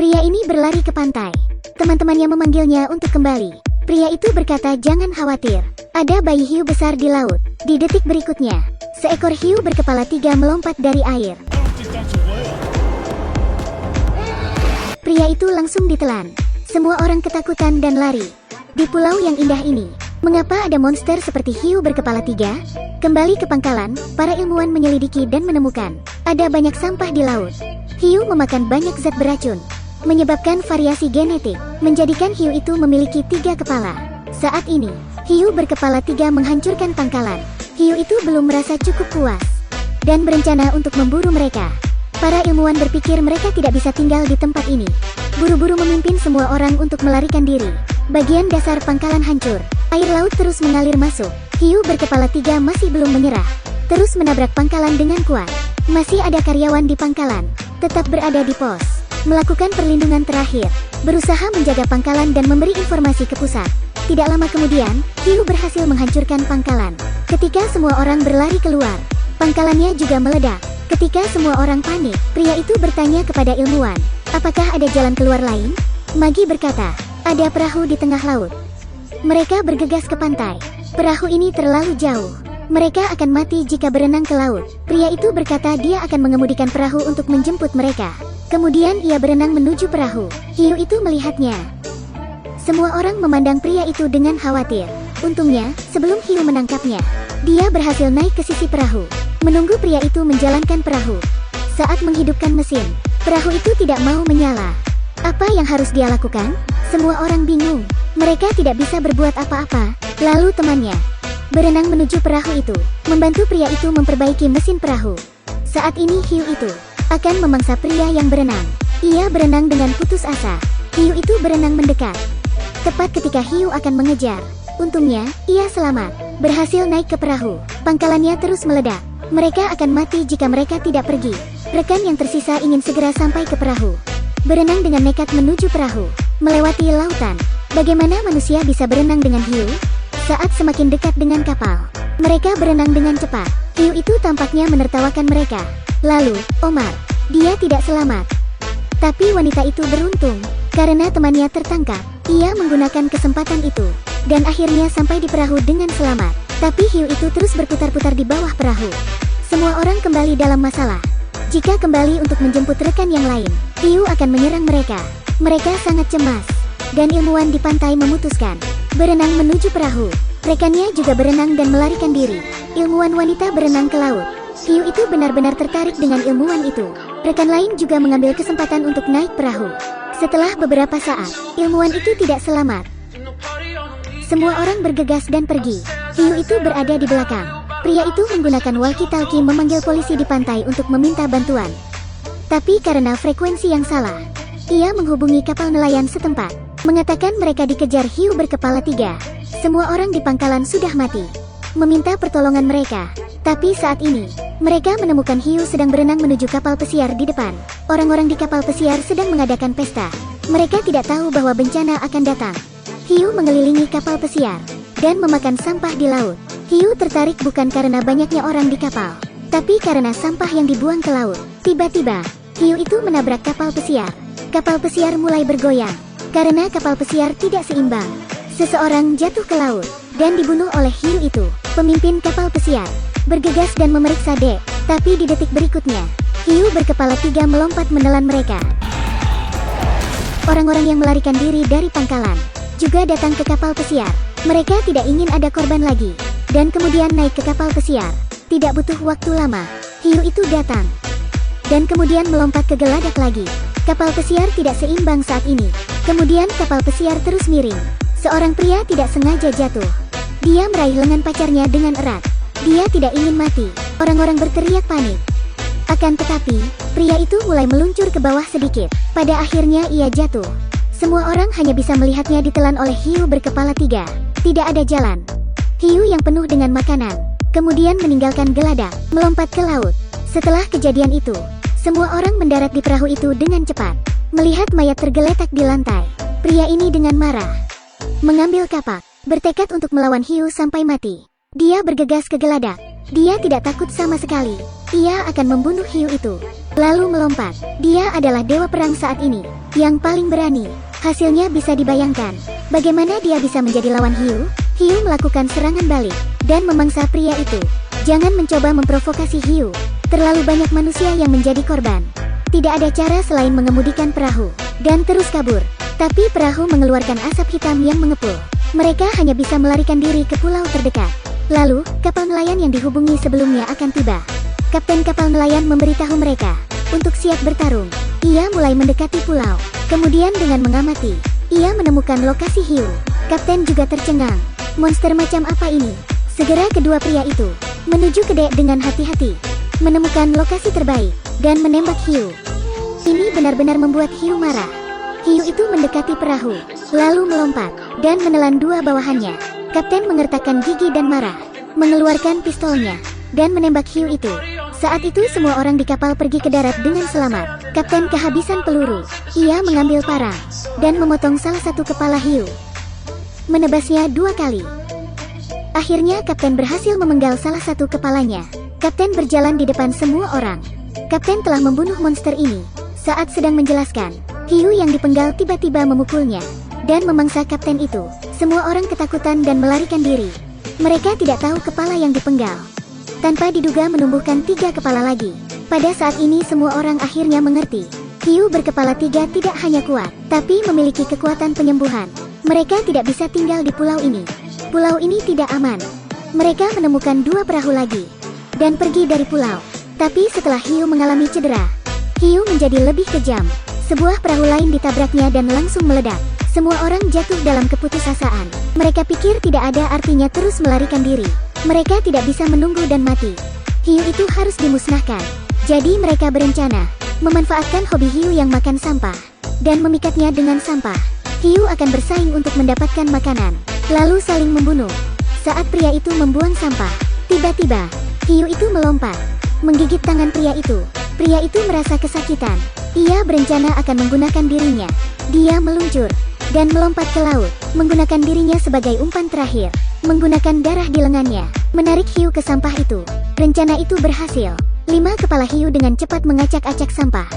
Pria ini berlari ke pantai. Teman-temannya memanggilnya untuk kembali. Pria itu berkata, "Jangan khawatir. Ada bayi hiu besar di laut." Di detik berikutnya, seekor hiu berkepala 3 melompat dari air. Pria itu langsung ditelan. Semua orang ketakutan dan lari. Di pulau yang indah ini, mengapa ada monster seperti hiu berkepala 3? Kembali ke pangkalan, para ilmuwan menyelidiki dan menemukan ada banyak sampah di laut. Hiu memakan banyak zat beracun, menyebabkan variasi genetik, menjadikan hiu itu memiliki 3 kepala. Saat ini, hiu berkepala 3 menghancurkan pangkalan. Hiu itu belum merasa cukup puas dan berencana untuk memburu mereka. Para ilmuwan berpikir mereka tidak bisa tinggal di tempat ini. Buru-buru memimpin semua orang untuk melarikan diri. Bagian dasar pangkalan hancur. Air laut terus mengalir masuk. Hiu berkepala 3 masih belum menyerah. Terus menabrak pangkalan dengan kuat. Masih ada karyawan di pangkalan. Tetap berada di pos. Melakukan perlindungan terakhir. Berusaha menjaga pangkalan dan memberi informasi ke pusat. Tidak lama kemudian, hiu berhasil menghancurkan pangkalan. Ketika semua orang berlari keluar, pangkalannya juga meledak. Ketika semua orang panik, pria itu bertanya kepada ilmuwan, "Apakah ada jalan keluar lain?" Magi berkata, "Ada perahu di tengah laut." Mereka bergegas ke pantai. Perahu ini terlalu jauh. Mereka akan mati jika berenang ke laut. Pria itu berkata dia akan mengemudikan perahu untuk menjemput mereka. Kemudian ia berenang menuju perahu. Hiu itu melihatnya. Semua orang memandang pria itu dengan khawatir. Untungnya, sebelum hiu menangkapnya, dia berhasil naik ke sisi perahu. Menunggu pria itu menjalankan perahu. Saat menghidupkan mesin, perahu itu tidak mau menyala. Apa yang harus dia lakukan? Semua orang bingung. Mereka tidak bisa berbuat apa-apa. Lalu temannya berenang menuju perahu itu, membantu pria itu memperbaiki mesin perahu. Saat ini hiu itu akan memangsa pria yang berenang. Ia berenang dengan putus asa. Hiu itu berenang mendekat. Tepat ketika hiu akan mengejar. Untungnya, ia selamat. Berhasil naik ke perahu. Pangkalannya terus meledak. Mereka akan mati jika mereka tidak pergi. Rekan yang tersisa ingin segera sampai ke perahu. Berenang dengan nekat menuju perahu. Melewati lautan. Bagaimana manusia bisa berenang dengan hiu? Saat semakin dekat dengan kapal, mereka berenang dengan cepat. Hiu itu tampaknya menertawakan mereka. Lalu, Omar. Dia tidak selamat. Tapi wanita itu beruntung, karena temannya tertangkap. Ia menggunakan kesempatan itu, dan akhirnya sampai di perahu dengan selamat. Tapi hiu itu terus berputar-putar di bawah perahu. Semua orang kembali dalam masalah. Jika kembali untuk menjemput rekan yang lain, hiu akan menyerang mereka. Mereka sangat cemas. Dan ilmuwan di pantai memutuskan berenang menuju perahu. Rekannya juga berenang dan melarikan diri. Ilmuwan wanita berenang ke laut. Hiu itu benar-benar tertarik dengan ilmuwan itu. Rekan lain juga mengambil kesempatan untuk naik perahu. Setelah beberapa saat, ilmuwan itu tidak selamat. Semua orang bergegas dan pergi. Hiu itu berada di belakang. Pria itu menggunakan walkie-talkie memanggil polisi di pantai untuk meminta bantuan. Tapi karena frekuensi yang salah, ia menghubungi kapal nelayan setempat, mengatakan mereka dikejar hiu berkepala 3. Semua orang di pangkalan sudah mati. Meminta pertolongan mereka. Tapi saat ini, mereka menemukan hiu sedang berenang menuju kapal pesiar di depan. Orang-orang di kapal pesiar sedang mengadakan pesta. Mereka tidak tahu bahwa bencana akan datang. Hiu mengelilingi kapal pesiar dan memakan sampah di laut. Hiu tertarik bukan karena banyaknya orang di kapal, tapi karena sampah yang dibuang ke laut. Tiba-tiba, hiu itu menabrak kapal pesiar. Kapal pesiar mulai bergoyang karena kapal pesiar tidak seimbang. Seseorang jatuh ke laut dan dibunuh oleh hiu itu. Pemimpin kapal pesiar bergegas dan memeriksa dek, tapi di detik berikutnya, hiu berkepala 3 melompat menelan mereka. Orang-orang yang melarikan diri dari pangkalan juga datang ke kapal pesiar. Mereka tidak ingin ada korban lagi, dan kemudian naik ke kapal pesiar. Tidak butuh waktu lama, hiu itu datang, dan kemudian melompat ke geladak lagi. Kapal pesiar tidak seimbang saat ini. Kemudian kapal pesiar terus miring. Seorang pria tidak sengaja jatuh. Dia meraih lengan pacarnya dengan erat. Dia tidak ingin mati. Orang-orang berteriak panik. Akan tetapi, pria itu mulai meluncur ke bawah sedikit. Pada akhirnya ia jatuh. Semua orang hanya bisa melihatnya ditelan oleh hiu berkepala 3. Tidak ada jalan. Hiu yang penuh dengan makanan, kemudian meninggalkan geladak, melompat ke laut. Setelah kejadian itu, semua orang mendarat di perahu itu dengan cepat. Melihat mayat tergeletak di lantai, pria ini dengan marah mengambil kapak, bertekad untuk melawan hiu sampai mati. Dia bergegas ke geladak. Dia tidak takut sama sekali. Ia akan membunuh hiu itu, lalu melompat. Dia adalah dewa perang saat ini. yang paling berani. Hasilnya bisa dibayangkan. Bagaimana dia bisa menjadi lawan Hiu? Hiu melakukan serangan balik dan memangsa pria itu. Jangan mencoba memprovokasi Hiu. Terlalu banyak manusia yang menjadi korban. Tidak ada cara selain mengemudikan perahu dan terus kabur. Tapi perahu mengeluarkan asap hitam yang mengepul. Mereka hanya bisa melarikan diri ke pulau terdekat. Lalu, kapal nelayan yang dihubungi sebelumnya akan tiba. Kapten kapal nelayan memberitahu mereka untuk siap bertarung. Ia mulai mendekati pulau. Kemudian dengan mengamati, ia menemukan lokasi hiu. Kapten juga tercengang. Monster macam apa ini? Segera kedua pria itu menuju ke dek dengan hati-hati, menemukan lokasi terbaik, dan menembak hiu. Ini benar-benar membuat hiu marah. Hiu itu mendekati perahu, lalu melompat, dan menelan dua bawahannya. Kapten mengertakkan gigi dan marah, mengeluarkan pistolnya, dan menembak hiu itu. Saat itu semua orang di kapal pergi ke darat dengan selamat. Kapten kehabisan peluru. Ia mengambil parang, dan memotong salah satu kepala hiu. Menebasnya 2 kali. Akhirnya Kapten berhasil memenggal salah satu kepalanya. Kapten berjalan di depan semua orang. Kapten telah membunuh monster ini. Saat sedang menjelaskan, hiu yang dipenggal tiba-tiba memukulnya dan memangsa Kapten itu. Semua orang ketakutan dan melarikan diri. Mereka tidak tahu kepala yang dipenggal. Tanpa diduga menumbuhkan 3 kepala lagi. Pada saat ini semua orang akhirnya mengerti. Hiu berkepala 3 tidak hanya kuat, tapi memiliki kekuatan penyembuhan. Mereka tidak bisa tinggal di pulau ini. Pulau ini tidak aman. Mereka menemukan 2 perahu lagi dan pergi dari pulau. Tapi setelah hiu mengalami cedera, hiu menjadi lebih kejam. Sebuah perahu lain ditabraknya dan langsung meledak. Semua orang jatuh dalam keputusasaan. Mereka pikir tidak ada artinya terus melarikan diri. Mereka tidak bisa menunggu dan mati. Hiu itu harus dimusnahkan. Jadi mereka berencana memanfaatkan hobi hiu yang makan sampah dan memikatnya dengan sampah. Hiu akan bersaing untuk mendapatkan makanan, lalu saling membunuh. Saat pria itu membuang sampah, tiba-tiba hiu itu melompat, menggigit tangan pria itu. Pria itu merasa kesakitan. Ia berencana akan menggunakan dirinya. Dia meluncur dan melompat ke laut, menggunakan dirinya sebagai umpan terakhir. Menggunakan darah di lengannya, menarik hiu ke sampah itu. Rencana itu berhasil. 5 kepala hiu dengan cepat mengacak-acak sampah.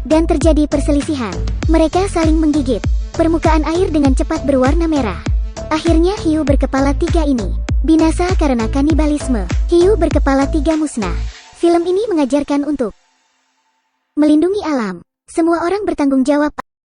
Dan terjadi perselisihan. Mereka saling menggigit. Permukaan air dengan cepat berwarna merah. Akhirnya hiu berkepala 3 ini binasa karena kanibalisme. Hiu berkepala 3 musnah. Film ini mengajarkan untuk melindungi alam. Semua orang bertanggung jawab